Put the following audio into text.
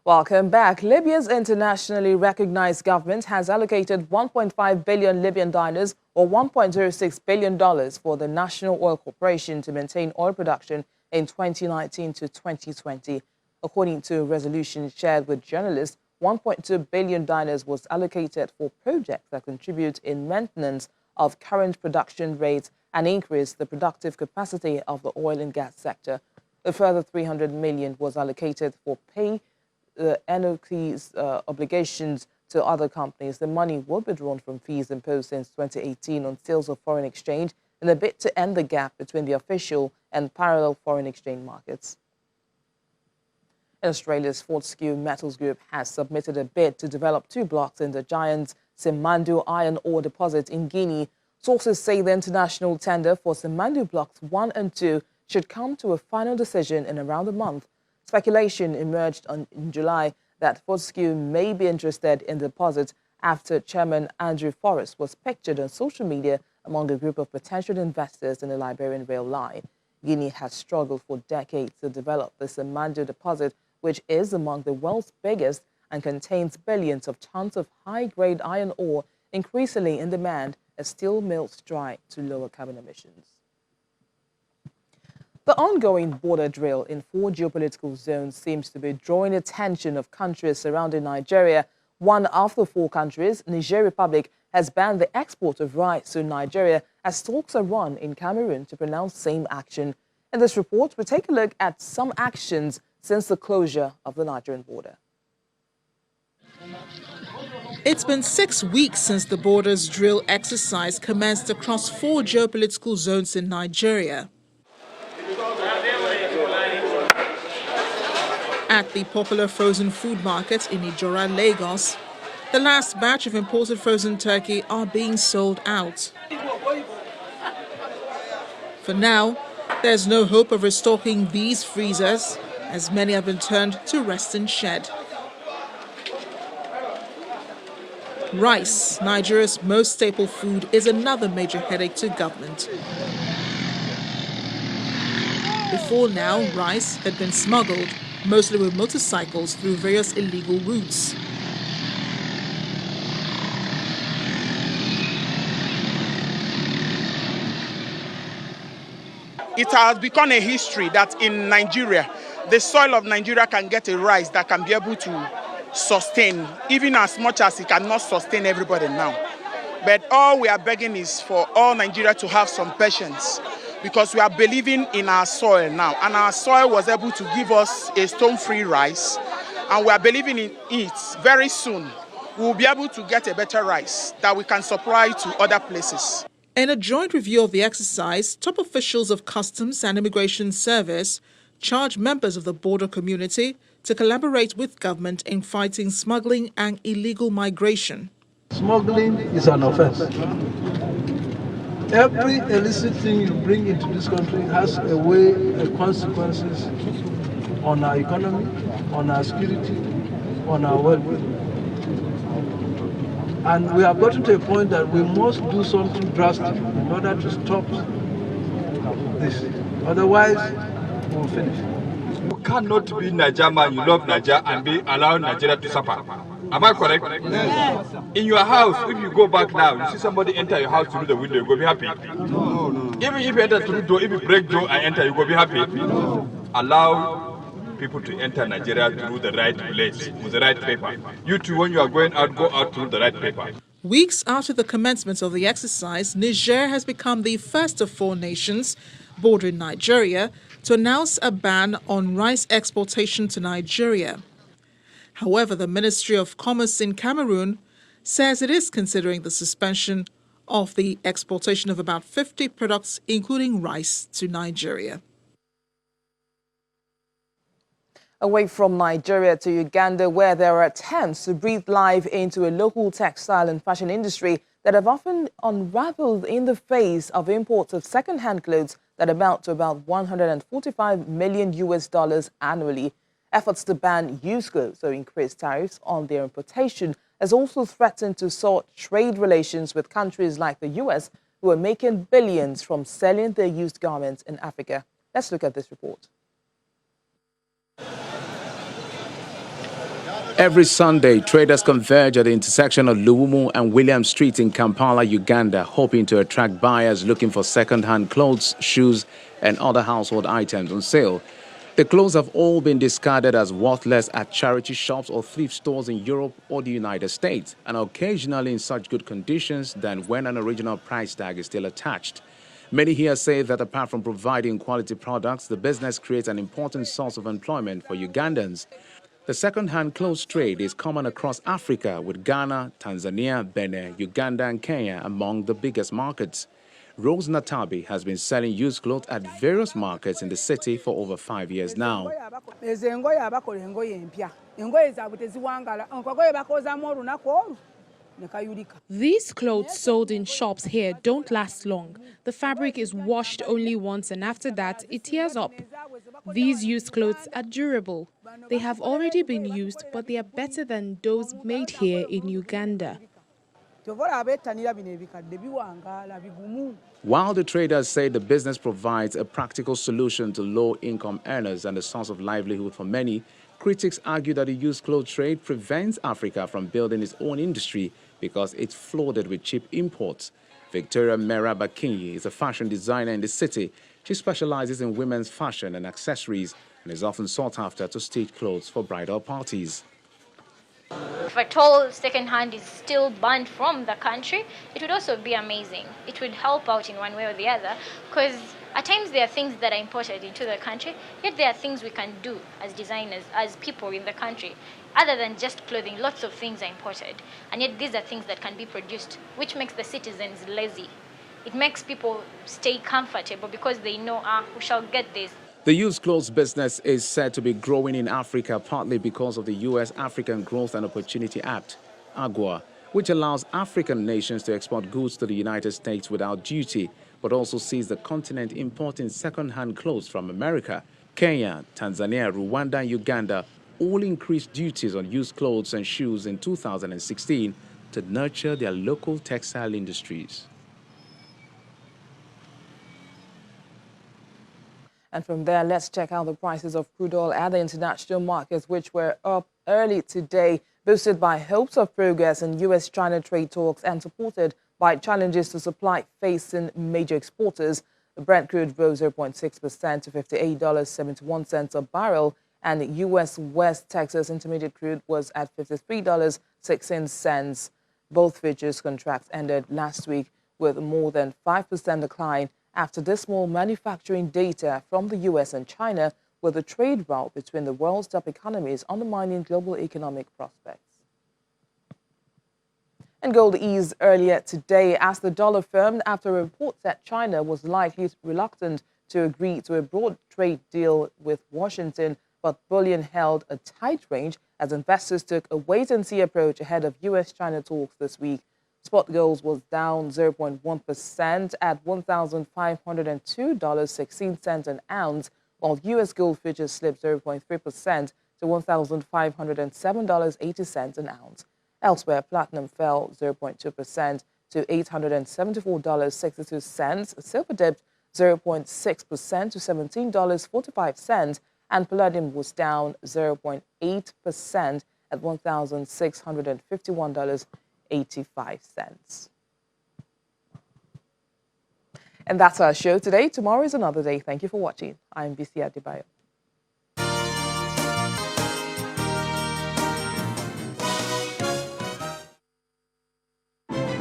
Welcome back. Libya's internationally recognized government has allocated 1.5 billion Libyan dinars or $1.06 billion for the National Oil Corporation to maintain oil production in 2019 to 2020. According to a resolution shared with journalists, 1.2 billion dinars was allocated for projects that contribute in maintenance of current production rates and increase the productive capacity of the oil and gas sector. A further 300 million was allocated for pay the NOC's obligations to other companies. The money will be drawn from fees imposed since 2018 on sales of foreign exchange in a bid to end the gap between the official and parallel foreign exchange markets. Australia's Fortescue Metals Group has submitted a bid to develop 2 blocks in the giant Simandou iron ore deposit in Guinea. Sources say the international tender for Simandou Blocks 1 and 2 should come to a final decision in around a month. Speculation emerged in July that Fortescue may be interested in the deposit after Chairman Andrew Forrest was pictured on social media among a group of potential investors in the Liberian rail line. Guinea has struggled for decades to develop the Simandou deposit, which is among the world's biggest and contains billions of tons of high-grade iron ore, increasingly in demand as steel mills strike to lower carbon emissions. The ongoing border drill in 4 geopolitical zones seems to be drawing attention of countries surrounding Nigeria. One of the 4 countries, Niger Republic, has banned the export of rice to Nigeria as talks are run in Cameroon to pronounce same action. In this report, we take a look at some actions since the closure of the Nigerian border. It's been 6 weeks since the borders drill exercise commenced across 4 geopolitical zones in Nigeria. At the popular frozen food market in Ijora, Lagos, the last batch of imported frozen turkey are being sold out. For now, there's no hope of restocking these freezers, as many have been turned to rest and shed. Rice, Nigeria's most staple food, is another major headache to government. Before now, rice had been smuggled, mostly with motorcycles, through various illegal routes. It has become a history that in Nigeria, the soil of Nigeria can get a rice that can be able to sustain, even as much as it cannot sustain everybody now. But all we are begging is for all Nigeria to have some patience, because we are believing in our soil now, and our soil was able to give us a stone-free rice, and we are believing in it. Very soon we will be able to get a better rice that we can supply to other places. In a joint review of the exercise, top officials of Customs and Immigration Service charged members of the border community to collaborate with government in fighting smuggling and illegal migration. Smuggling is an offense. Every illicit thing you bring into this country has a way of consequences on our economy, on our security, on our well-being. And we have gotten to a point that we must do something drastic in order to stop this. Otherwise, we'll finish. You cannot be Nigeria man, you love Nigeria, and be allowed Nigeria to suffer. Am I correct? Yes. In your house, if you go back now, you see somebody enter your house through the window, you go be happy. No. Even if you enter through the door, if you break door and enter, you go be happy. No. Allow people to enter Nigeria through the right place, with the right paper. You too, when you are going out, go out through the right paper. Weeks after the commencement of the exercise, Niger has become the first of 4 nations bordering Nigeria to announce a ban on rice exportation to Nigeria. However, the Ministry of Commerce in Cameroon says it is considering the suspension of the exportation of about 50 products, including rice, to Nigeria. Away from Nigeria to Uganda, where there are attempts to breathe life into a local textile and fashion industry that have often unraveled in the face of imports of second-hand clothes that amount to about $145 million annually. Efforts to ban used clothes or increase tariffs on their importation has also threatened to sort trade relations with countries like the US, who are making billions from selling their used garments in Africa. Let's look at this report. Every Sunday, traders converge at the intersection of Luwumu and William Street in Kampala, Uganda, hoping to attract buyers looking for second-hand clothes, shoes, and other household items on sale. The clothes have all been discarded as worthless at charity shops or thrift stores in Europe or the United States, and occasionally in such good conditions than when an original price tag is still attached. Many here say that apart from providing quality products, the business creates an important source of employment for Ugandans. The second-hand clothes trade is common across Africa, with Ghana, Tanzania, Benin, Uganda, and Kenya among the biggest markets. Rose Natabi has been selling used clothes at various markets in the city for over 5 years now. These clothes sold in shops here don't last long. The fabric is washed only once and after that it tears up. These used clothes are durable. They have already been used, but they are better than those made here in Uganda. While the traders say the business provides a practical solution to low-income earners and a source of livelihood for many, critics argue that the used clothes trade prevents Africa from building its own industry because it's flooded with cheap imports. Victoria Mera Bakinyi is a fashion designer in the city. She specializes in women's fashion and accessories and is often sought after to stitch clothes for bridal parties. If at all second-hand is still banned from the country, it would also be amazing. It would help out in one way or the other, because at times there are things that are imported into the country, yet there are things we can do as designers, as people in the country. Other than just clothing, lots of things are imported, and yet these are things that can be produced, which makes the citizens lazy. It makes people stay comfortable because they know, we shall get this. The used clothes business is said to be growing in Africa partly because of the U.S. African Growth and Opportunity Act, AGWA, which allows African nations to export goods to the United States without duty, but also sees the continent importing second-hand clothes from America. Kenya, Tanzania, Rwanda, and Uganda all increased duties on used clothes and shoes in 2016 to nurture their local textile industries. And from there, let's check out the prices of crude oil at the international markets, which were up early today, boosted by hopes of progress in U.S.-China trade talks and supported by challenges to supply facing major exporters. The Brent crude rose 0.6% to $58.71 a barrel, and U.S. West Texas Intermediate crude was at $53.16. Both futures contracts ended last week with more than 5% decline after dismal manufacturing data from the U.S. and China, with the trade rout between the world's top economies undermining global economic prospects. And gold eased earlier today as the dollar firmed after reports that China was likely reluctant to agree to a broad trade deal with Washington, but bullion held a tight range as investors took a wait-and-see approach ahead of U.S.-China talks this week. Spot gold was down 0.1% at $1,502.16 an ounce, while U.S. gold futures slipped 0.3% to $1,507.80 an ounce. Elsewhere, platinum fell 0.2% to $874.62. Silver dipped 0.6% to $17.45, and palladium was down 0.8% at $1,651.85. And that's our show today. Tomorrow is another day. Thank you for watching. I'm Bisi Adebayo.